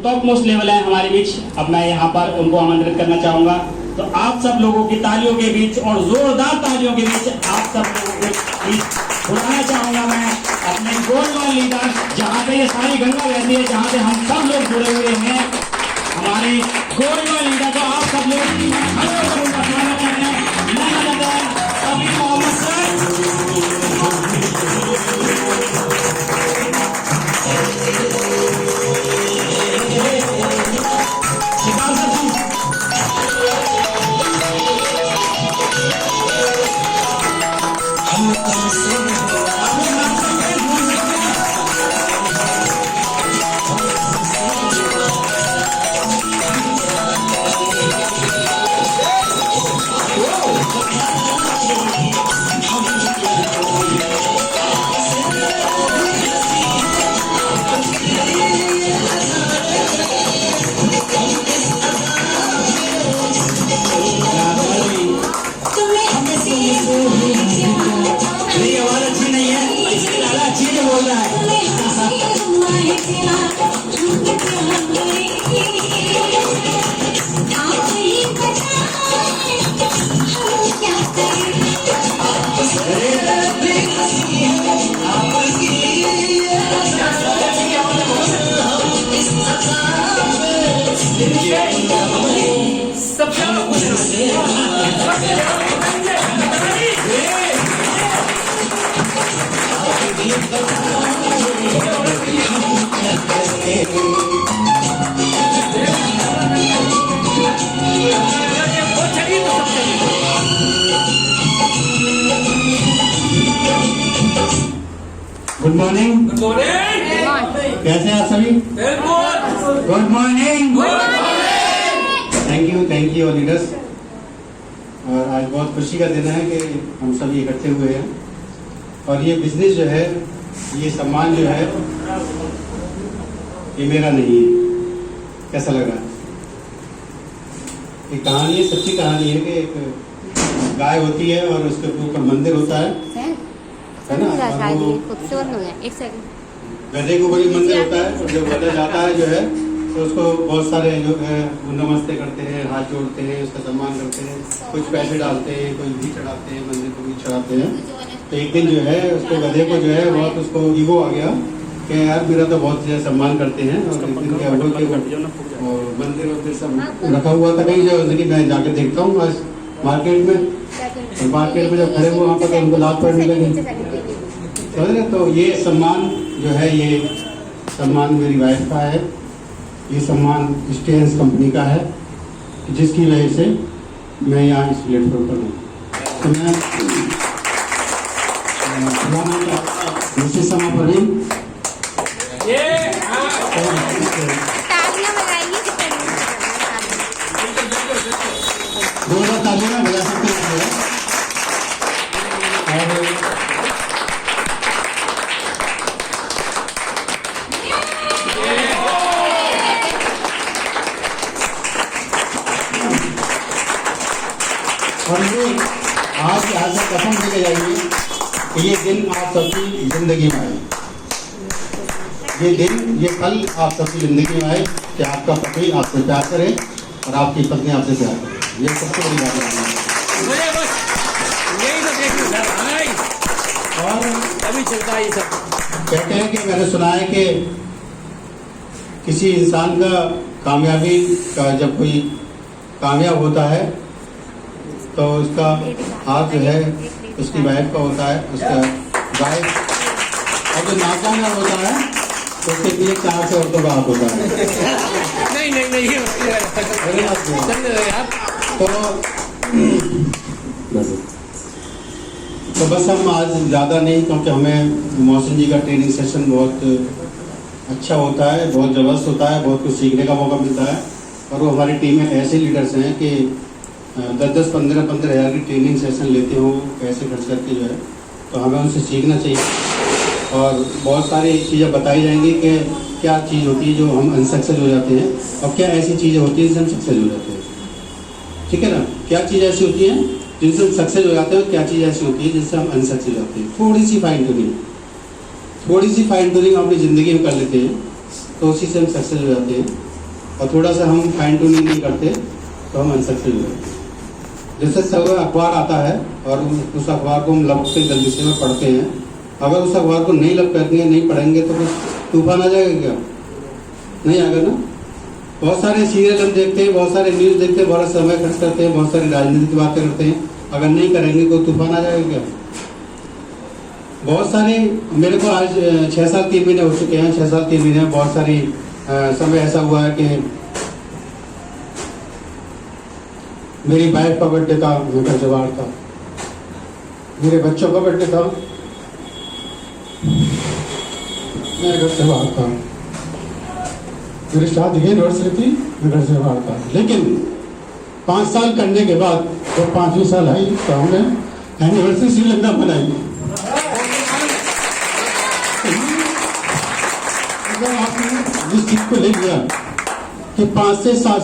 Top most level है हमारे बीच। अब मैं यहाँ पर उनको आमंत्रित करना चाहूंगा। तो आप सब लोगों की तालियों के बीच और जोरदार तालियों के बीच आप सब लोगों के बीच बुलाना चाहूंगा मैं अपने गोल्डवाल लीडर, जहाँ पे ये सारी गंगा बहती है, जहाँ से हम सब लोग जुड़े हुए हैं, हमारे गोल्डवाल लीडर को आप सब लोग गुड मॉर्निंग। Good morning. कैसे हैं आप सभी? Good morning. Thank you leaders. और आज बहुत खुशी का दिन है कि हम सभी इकट्ठे हुए हैं और ये बिजनेस जो है, ये सम्मान जो है, ये मेरा नहीं है। कैसा लग रहा है? एक कहानी है, सच्ची कहानी है कि एक गाय होती है और उसके ऊपर मंदिर होता है ना, गधे को बड़ी मंदिर होता है और जब गधा जाता है जो है तो उसको बहुत सारे लोग हैं वो नमस्ते करते हैं, हाथ जोड़ते हैं, उसका सम्मान करते हैं, कुछ पैसे डालते हैं, कोई भी चढ़ाते हैं, मंदिर को भी चढ़ाते हैं। तो एक दिन जो है उसको गधे को जो है बहुत उसको ईगो आ गया कि यार मेरा तो बहुत ज्यादा सम्मान करते हैं और मंदिर सब रखा हुआ था कहीं जो मैं जाके देखता हूँ आज मार्केट में जब खड़े हुए वहाँ पर उनको लात पड़ने लगी। तो ये सम्मान जो है, ये सम्मान मेरी वाइफ का है, ये सम्मान स्टेन्स कंपनी का है, जिसकी वजह से मैं यहाँ इस प्लेटफॉर्म पर हूँ। तो मैं समय पर ही तालियां में बजा सकते हैं। और आज से कसम लेके जाइए कि ये दिन आप सबकी जिंदगी में आए, ये दिन, ये पल आप सबकी जिंदगी में आए कि आपका पति आपसे प्यार करे और आपकी पत्नी आपसे प्यार करे। ये सबसे बड़ी बात है। और अभी चलता है ये सब। कहते हैं कि मैंने सुना है कि किसी इंसान का कामयाबी का जब कोई कामयाब होता है तो उसका हाथ जो है उसकी वाइफ का होता है, उसका वाइफ, और जो नाकामयाब होता है तो उसके लिए 4 से औरतों का हाथ होता है। नहीं तो बस हम आज ज़्यादा नहीं, क्योंकि हमें मोहसिन जी का ट्रेनिंग सेशन बहुत अच्छा होता है, बहुत ज़बरदस्त होता है, बहुत कुछ सीखने का मौका मिलता है। और वो हमारी टीम में ऐसे लीडर्स हैं कि 10-10, 15-15 हज़ार की ट्रेनिंग सेशन लेते हो पैसे खर्च करके जो है, तो हमें उनसे सीखना चाहिए। और बहुत सारी चीज़ें बताई जाएंगी कि क्या चीज़ होती है जो हम अनसक्सेस हो जाते हैं और क्या ऐसी चीज़ें होती हैं जिनसे हम सक्सेस हो जाते हैं। ठीक है ना? क्या चीज़ ऐसी होती है जिनसे हम सक्सेस हो जाते हैं, क्या चीज़ ऐसी होती है जिनसे हम अनसक्सेस हो जाते हैं। थोड़ी सी फाइन ट्यूनिंग अपनी ज़िंदगी में कर लेते हैं तो उसी से हम सक्सेस हो जाते हैं। और थोड़ा सा हम फाइन ट्यूनिंग नहीं करते तो हम अनसक्सेसफुल हो जाते हैं। जैसे सब अखबार आता है और उस अखबार को हम लपकते जल्दी से में पढ़ते हैं, अगर उस अखबार को नहीं लपकेंगे, नहीं पढ़ेंगे तो कुछ तूफान आ जाएगा क्या? नहीं आएगा ना। बहुत सारे सीरियल हम देखते हैं, बहुत सारे न्यूज़ देखते हैं, बहुत समय खर्च करते हैं, बहुत सारी राजनीतिक बातें करते हैं, अगर नहीं करेंगे कोई तूफान आ जाएगा क्या? बहुत सारी, मेरे को आज 6 साल 3 महीने हो चुके हैं, 6 साल 3 महीने में बहुत सारी समय ऐसा हुआ है कि मेरी वाइफ का बर्थडे था, मैं घर से बाहर था, मेरे बच्चों का बर्थडे था, मैं घर से बाहर था, मेरी शादी की एनिवर्सरी थी, मैं घर से बाहर था। लेकिन 5 साल करने के बाद तो 5वीं साल आई तो हमने एनिवर्सरी श्रीलंका बनाई। अगर आपने जिस चीज को ले लिया कि 5 से 7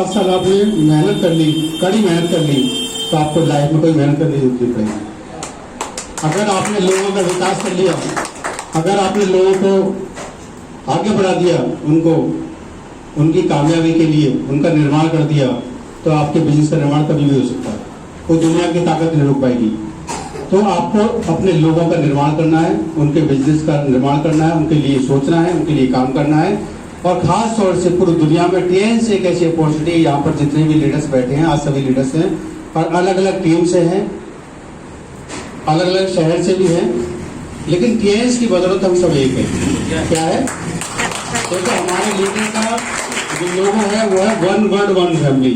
साल आपने मेहनत कर ली, कड़ी मेहनत कर ली, तो आपको लाइफ में कोई मेहनत करने की जरूरत नहीं पड़ेगी। अगर आपने लोगों का विकास कर लिया, अगर आपने लोगों को आगे बढ़ा दिया, उनको उनकी कामयाबी के लिए उनका निर्माण कर दिया, तो आपके बिजनेस का निर्माण कभी भी हो सकता है, कोई दुनिया की ताकत नहीं रोक पाएगी। तो आपको अपने लोगों का निर्माण करना है, उनके बिजनेस का निर्माण करना है, उनके लिए सोचना है, उनके लिए काम करना है। और खास तौर से पूरी दुनिया में टीएन से एक ऐसी अपॉर्चुनिटी, यहाँ पर जितने भी लीडर्स बैठे हैं, आज सभी लीडर्स हैं और अलग अलग टीम से हैं, अलग अलग शहर से भी हैं, लेकिन टीएन की बदौलत हम सब एक हैं। क्या है? क्योंकि हमारे लीडर का जो लोगो है वो है वन वर्ल्ड वन फैमिली।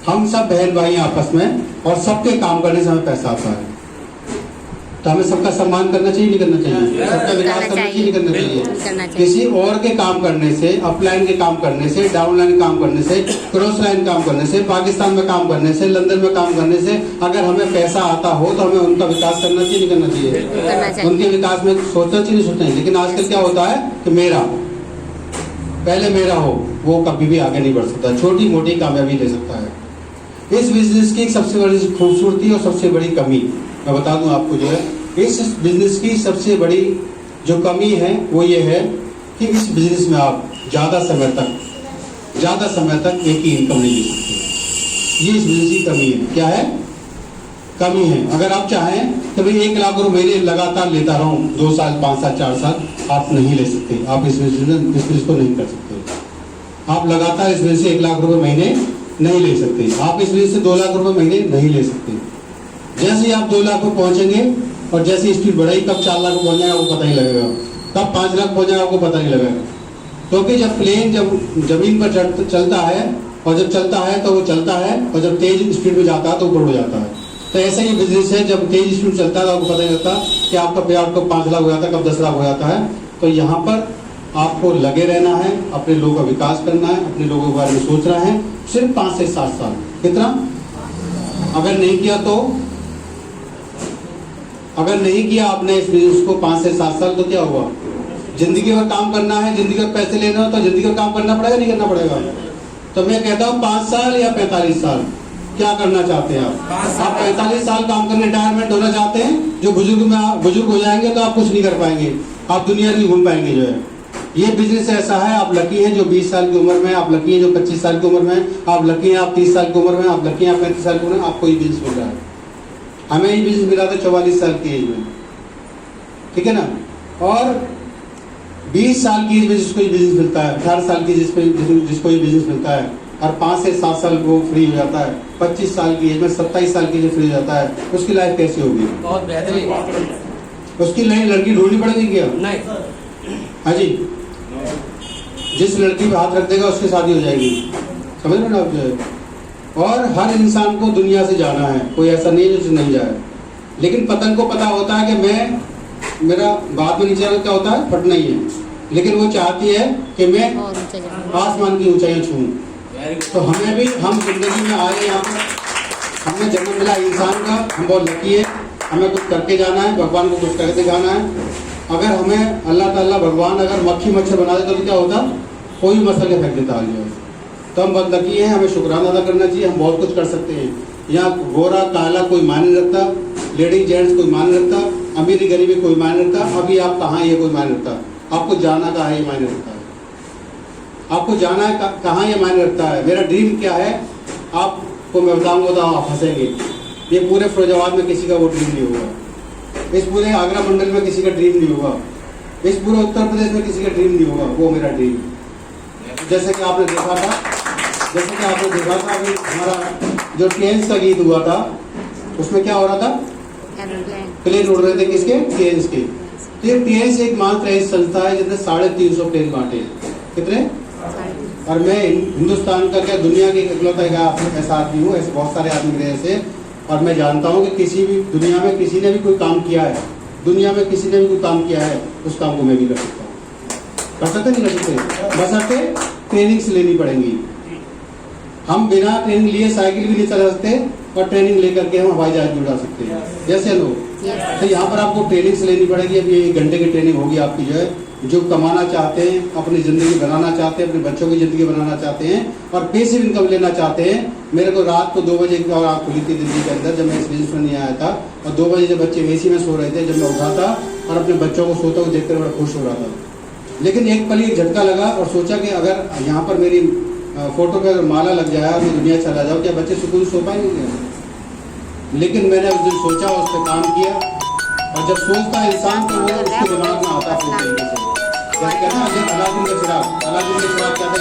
हम सब बहन भाई आपस में, और सबके काम करने से हमें पैसा आता है। तो हमें सबका सम्मान करना चाहिए, नहीं करना चाहिए? सबका विकास करना चाहिए, नहीं करना चाहिए? किसी और के काम करने से, अपलाइन के काम करने से, डाउनलाइन काम करने से, क्रॉस लाइन काम करने से, पाकिस्तान में काम करने से, लंदन में काम करने से अगर हमें पैसा आता हो तो हमें उनका विकास करना चाहिए, नहीं करना चाहिए? उनके विकास में सोचना चाहिए, नहीं सोचना चाहिए? लेकिन आजकल क्या होता है कि मेरा पहले मेरा हो, वो कभी भी आगे नहीं बढ़ सकता, छोटी मोटी कामयाबी ले सकता है। इस बिजनेस की सबसे बड़ी खूबसूरती और सबसे बड़ी कमी मैं बता दूं आपको, जो है इस बिजनेस की सबसे बड़ी जो कमी है वो ये है कि इस बिजनेस में आप ज़्यादा समय तक एक ही इनकम नहीं ले सकते। ये इस बिजनेस की कमी है। क्या है? कमी है। अगर आप चाहें तो भाई 1 लाख रुपए महीने लगातार लेता रहूं 2 साल 5 साल 4 साल, आप नहीं ले सकते। आप इस बिजनेस को नहीं कर सकते। आप लगातार इस बिजनेस से 1 लाख रुपए महीने नहीं ले सकते। आप इस बिजनेस से 2 लाख रुपए महीने नहीं ले सकते। जैसे ही आप 2 लाख को पहुंचेंगे और जैसे स्पीड बढ़ेगी, कब 4 लाख पहुंच जाएगा आपको पता नहीं लगेगा, कब 5 लाख पहुंच जाएगा आपको पता नहीं लगेगा। क्योंकि जब प्लेन जब जमीन पर चलता है, और जब चलता है तो वो चलता है, और जब तेज स्पीड में जाता है तो ऊपर हो जाता है। तो ऐसा ही बिजनेस है, जब तेज स्पीड चलता है तो आपको पता नहीं लगता कि आपका पे आउट कब 5 लाख हो जाता है, कब 10 लाख हो जाता है। तो यहाँ पर आपको लगे रहना है, अपने लोगों का विकास करना है, अपने लोगों के बारे में सोचना है। सिर्फ 5 से 7 साल, कितना? अगर नहीं किया आपने इस बिजनेस को 5 से 7 साल, तो क्या हुआ? जिंदगी भर काम करना है, जिंदगी भर पैसे लेना हो तो जिंदगी भर काम करना पड़ेगा, नहीं करना पड़ेगा? तो मैं कहता हूँ 5 साल या 45 साल, क्या करना चाहते हैं आप? आप 45 साल काम करके रिटायरमेंट होना चाहते हैं? जो बुजुर्ग हो जाएंगे तो आप कुछ नहीं कर पाएंगे, आप दुनिया नहीं घूम पाएंगे। जो है ये बिजनेस ऐसा है, आप लकी हैं जो 20 साल की उम्र में, आप लकी हैं जो 25 साल की उम्र में, आप लकी हैं आप 30 साल की उम्र में, आप लकी हैं आप 35 साल की उम्र में, आपको ये बिजनेस मिल रहा है। हमें ये बिजनेस मिला था 44 साल की एज में, ठीक है ना? और 20 साल की एज में जिसको ये बिजनेस मिलता है, 18 साल की जिसको ये बिजनेस मिलता है, और 5 से 7 साल वो फ्री हो जाता है, 25 साल की एज में 27 साल की एज फ्री हो जाता है, उसकी लाइफ कैसी होगी? बहुत बेहतरीन। उसकी लड़की ढूंढनी पड़ेगी क्या? नहीं। हाँ जी, जिस लड़की पे हाथ रख देगा उसकी शादी हो जाएगी, समझ रहे हो ना आप? जो है, और हर इंसान को दुनिया से जाना है, कोई ऐसा नहीं है जो नहीं जाए। लेकिन पतंग को पता होता है कि मेरा बाद में नीचे क्या होता है, फटना ही है, लेकिन वो चाहती है कि मैं आसमान की ऊंचाइयां छूऊं। तो हमें भी, हम जिंदगी में आए यहाँ पर, हमें जन्म मिला इंसान का, हम बहुत लकी है, हमें कुछ करके जाना है, भगवान को कुछ करके दिखाना है। अगर हमें अल्लाह ताला भगवान अगर मक्खी मच्छर बना देता तो क्या होता? कोई मसल के फेंक देता है। तो हम बहुत लकी हैं, हमें शुक्राना अदा करना चाहिए, हम बहुत कुछ कर सकते हैं। यहाँ गोरा काला कोई मायने नहीं रखता, लेडीज जेंट्स कोई मायने नहीं रखता, अमीरी गरीबी कोई मायने नहीं रखता, अभी आप कहाँ ये कोई मायने रखता, आपको जाना कहाँ है ये मायने रखता है। आपको जाना है कहाँ, ये मायने रखता है। मेरा ड्रीम क्या है आपको मैं बताऊंगा तो आप हंसेंगे। ये पूरे फिरोजाबाद में किसी का वो ड्रीम नहीं होगा, इस पूरे आगरा मंडल में किसी का ड्रीम नहीं होगा, इस पूरे उत्तर प्रदेश में किसी का ड्रीम नहीं होगा। वो मेरा ड्रीम है। जैसे कि आपने देखा था अभी हमारा जो ट्रेन्स का गीत हुआ था, उसमें क्या हो रहा था, प्लेन उड़ रहे थे, किसके, ट्रेन्स के। तो ये ट्रेन्स एकमात्र ऐसी संस्था है जिसने 350 प्लेन बांटे हैं। कितने? और मैं हिंदुस्तान का क्या दुनिया के इकलौता ऐसा आदमी हूँ, ऐसे बहुत सारे आदमी रहे ऐसे। और मैं जानता हूँ कि किसी भी दुनिया में किसी ने भी कोई काम किया है, दुनिया में किसी ने भी कोई काम किया है, उस काम को मैं भी कर सकता हूँ। कर सकते नहीं कर सकते, बशर्ते ट्रेनिंग से लेनी पड़ेंगी। हम बिना ट्रेनिंग लिए साइकिल भी नहीं चला सकते और ट्रेनिंग लेकर के हम हवाई जहाज भी उड़ा सकते हैं, जैसे लोग। तो यहाँ पर आपको ट्रेनिंग से लेनी पड़ेगी। अभी 1 घंटे की ट्रेनिंग होगी आपकी, जो कमाना चाहते हैं, अपनी ज़िंदगी बनाना चाहते हैं, अपने बच्चों की ज़िंदगी बनाना चाहते हैं और पैसिव इनकम लेना चाहते हैं। मेरे को रात को 2 बजे और आँख खुली थी दिल्ली के अंदर, जब मैं इस बिजनेस में नहीं आया था, और 2 बजे जब बच्चे एसी में सो रहे थे, जब मैं उठा था और अपने बच्चों को सोता हुआ देखकर बड़ा खुश हो रहा था। लेकिन एक पल एक झटका लगा और सोचा कि अगर यहाँ पर मेरी फोटो पे अगर माला लग जाए और मैं दुनिया चला जाऊँ, क्या बच्चे सुकून सो पाएंगे? लेकिन मैंने उस दिन सोचा, उस पर काम किया। और जब सोचता है इंसान तो वो उसके दिमाग में आता है सोचने से। जैसे कहना अलादीन का चिराग क्या था,